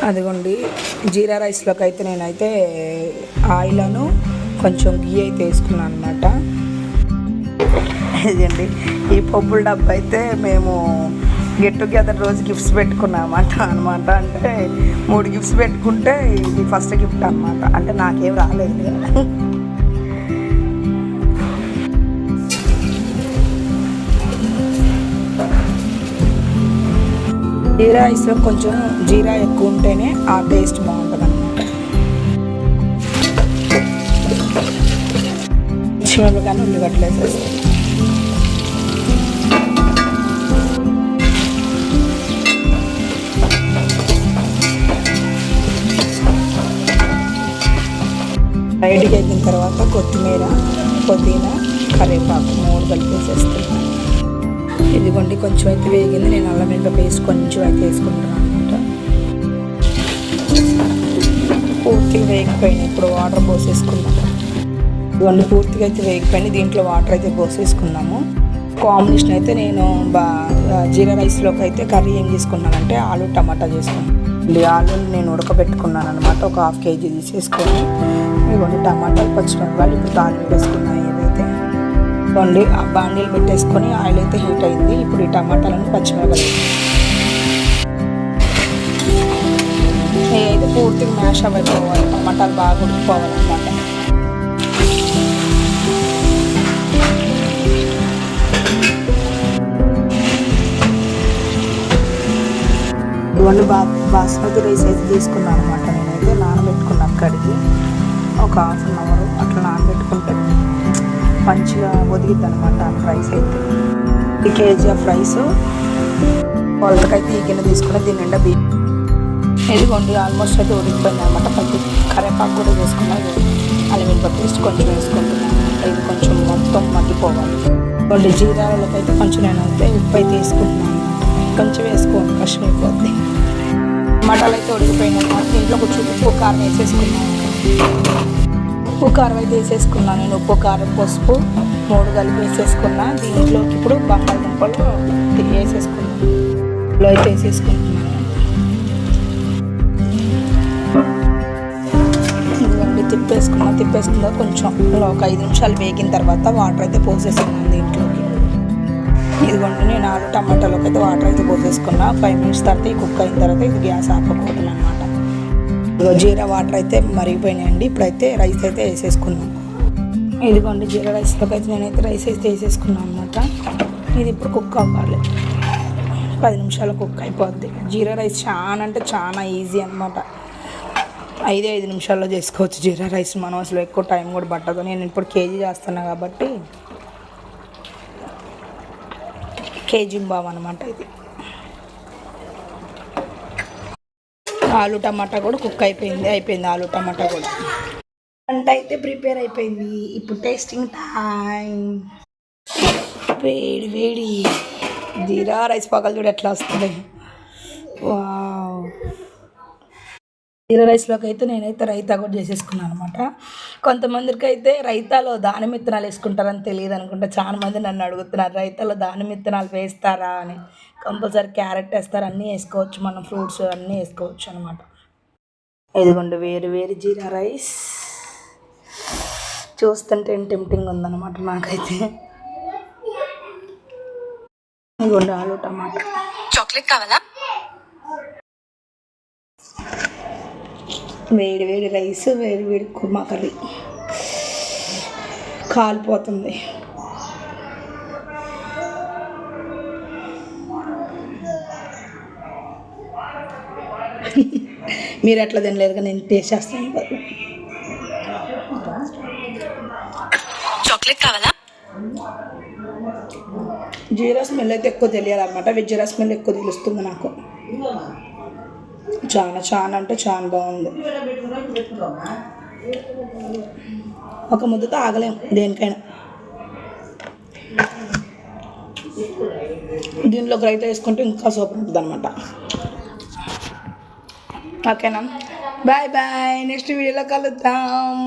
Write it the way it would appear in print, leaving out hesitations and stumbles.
అదిగోండి జీరా రైస్లోకి అయితే నేనైతే ఆయిల్ను కొంచెం గీ అయితే వేసుకున్నాను అనమాట. ఇదండి ఈ పప్పుల డబ్బా అయితే మేము గెట్ టుగెదర్ రోజు గిఫ్ట్స్ పెట్టుకున్నామట అనమాట. అంటే 3 గిఫ్ట్స్ పెట్టుకుంటే ఇది ఫస్ట్ గిఫ్ట్ అనమాట. అంటే నాకేం రాలేదు. జీరా రైస్లో కొంచెం జీరా ఎక్కువ ఉంటేనే ఆ టేస్ట్ బాగుంటుంది అనమాట. పచ్చిమిరపకాయలు ఉల్లిగడ్డలు వేసేస్తాం. లైట్గా ఎగిన తర్వాత కొత్తిమీర, పుదీనా, కరివేపాకు 3 కలిపేసేస్తున్నాను. ఇదిగోండి కొంచెం అయితే వేగింది. నేను అల్లం వెల్లుల్లి పేస్ట్ కొంచెం అయితే వేసుకుంటున్నాను అనమాట. పూర్తిగా వేగిపోయినాయి. ఇప్పుడు వాటర్ పోసేసుకున్నాము. ఇదిగోండి పూర్తిగా అయితే వేగిపోయినాయి. దీంట్లో వాటర్ అయితే పోసేసుకున్నాము. కాంబినేషన్ అయితే నేను జీరా రైస్లోకి అయితే కర్రీ ఏం చేసుకున్నానంటే ఆలు టమాటా చేసుకున్నాను. ఆలుని నేను ఉడకబెట్టుకున్నాను అనమాట. ఒక 1/2 kg తీసేసుకొని ఇదిగోండి టమాటాలు, పచ్చిమిరపకాయలు ఇప్పుడు తాలింపు వేసుకున్నాను. ఏదైతే ఇదిగోండి ఆ బాండీలు పెట్టేసుకొని ఆయిల్ అయితే హీట్ అయింది. ఇప్పుడు ఈ టమాటాలను, పచ్చిమిరపకాయలు అయితే పూర్తిగా మ్యాష్ అవ్వకపోవాలి. టమాటాలు బాగా ఉడికిపోవాలన్నమాట. ఇవన్నీ బాస్మతి రైస్ అయితే తీసుకున్నాను అనమాట. నేనైతే నానబెట్టుకున్నాను కడిగి ఒక 1/2 అవర్ అట్లా నానబెట్టుకుంటే మంచిగా ఒదిగిద్ది అనమాట రైస్ అయితే. 1 kg ఆఫ్ రైస్ వాళ్ళకైతే ఈ గిన్నె తీసుకుని దీని నిండా ఇదిగోండి ఆల్మోస్ట్ అయితే ఉడికిపోయింది అనమాట. పచ్చి కరివేపాకు కూడా వేసుకున్నాను. అల్లం వెల్లుల్లి పేస్ట్ కొంచెం వేసుకుంటున్నాను అనమాట. ఇది కొంచెం మొత్తం మగ్గిపోవాలి. ఇదిగోండి జీరాలకైతే కొంచెం నేనైతే ఉప్పు అయితే వేసుకుంటున్నాను అనమాట. కొంచెం వేసుకోండి కష్టం అయిపోద్ది. టమాటాలు అయితే ఉడికిపోయినాయి అనమాట. దీంట్లో కొంచెం ఉప్పు కారం వేసేసుకున్నాను. ఉప్పు కారం అయితే వేసేసుకున్నాను నేను. ఉప్పు కారం పసుపు 3 కలిపి వేసేసుకున్నా. దీంట్లోకి ఇప్పుడు బంగాళదుంపలు వేసేసుకున్నాను. ఇందులో అయితే వేసేసుకుంటున్నాను. ఇదిగోండి తిప్పేసుకున్నా కొంచెం ఒక 5 నిమిషాలు వేగిన తర్వాత వాటర్ అయితే పోసేసుకున్నాను దీంట్లోకి. ఇదిగోండి నేను ఆలు టమాటాలోకి అయితే వాటర్ అయితే పోసేసుకున్నా. 5 మినిట్స్ తర్వాత ఈ కుక్ అయిన తర్వాత ఇది గ్యాస్ ఆపకపోతున్నాను అనమాట. జీరా వాటర్ అయితే మరిగిపోయినాయండి. ఇప్పుడైతే రైస్ అయితే వేసేసుకున్నాను. ఇదిగోండి జీరా రైస్లోకి అయితే నేనైతే రైస్ అయితే వేసేసుకున్నాను అనమాట. ఇది ఇప్పుడు కుక్ అవ్వాలి. 10 నిమిషాలు కుక్ అయిపోద్ది. జీరా రైస్ చాలా అంటే చాలా ఈజీ అనమాట. 5 నిమిషాల్లో చేసుకోవచ్చు జీరా రైస్. మనం అసలు ఎక్కువ టైం కూడా పట్టదు. నేను ఇప్పుడు కేజీ చేస్తున్నా కాబట్టి కేజీ బావ్ అనమాట ఇది. ఆలు టమాటా కూడా కుక్ అయిపోయింది ఆలు టమాటా కూడా. వంట అయితే ప్రిపేర్ అయిపోయింది. ఇప్పుడు టేస్టింగ్ టైం. వేడి వేడి జీరా రైస్ పగలు చూడు ఎట్లా వస్తుంది. వావ్. జీరా రైస్లోకి అయితే నేనైతే రైతా కూడా చేసేసుకున్నాను అనమాట. కొంతమందికి అయితే రైతాలో దానిమ్మ విత్తనాలు వేసుకుంటారని తెలియదు అనుకుంటా. చాలా మంది నన్ను అడుగుతున్నారు రైతాలో దానిమ్మ విత్తనాలు వేస్తారా అని. కంపల్సరీ క్యారెట్ వేస్తారు, అన్నీ వేసుకోవచ్చు. మనం ఫ్రూట్స్ అన్నీ వేసుకోవచ్చు అనమాట. ఇదిగోండి వేరు జీరా రైస్ చూస్తుంటే టెంప్టింగ్ ఉందన్నమాట నాకైతే. ఇదిగోండి ఆలు టమాటా. చాక్లెట్ కావాలా? వేడి రైస్, వేడి కుర్మా కర్రీ కాలిపోతుంది. మీరు ఎట్లా తినలేరు కానీ నేను టేస్ట్ చేస్తాను. చాక్లెట్ కావాలా? జీరా స్మెల్ అయితే ఎక్కువ తెలియాలన్నమాట. జీరా స్మెల్ ఎక్కువ తెలుస్తుంది నాకు. చాలా అంటే చాలా బాగుంది. ఒక ముద్దతో ఆగలేం దేనికైనా. దీనిలోకి రైతా వేసుకుంటే ఇంకా సూపర్ ఉంటుంది అనమాట. ఓకేనా? బాయ్ నెక్స్ట్ వీడియోలో కలుద్దాం.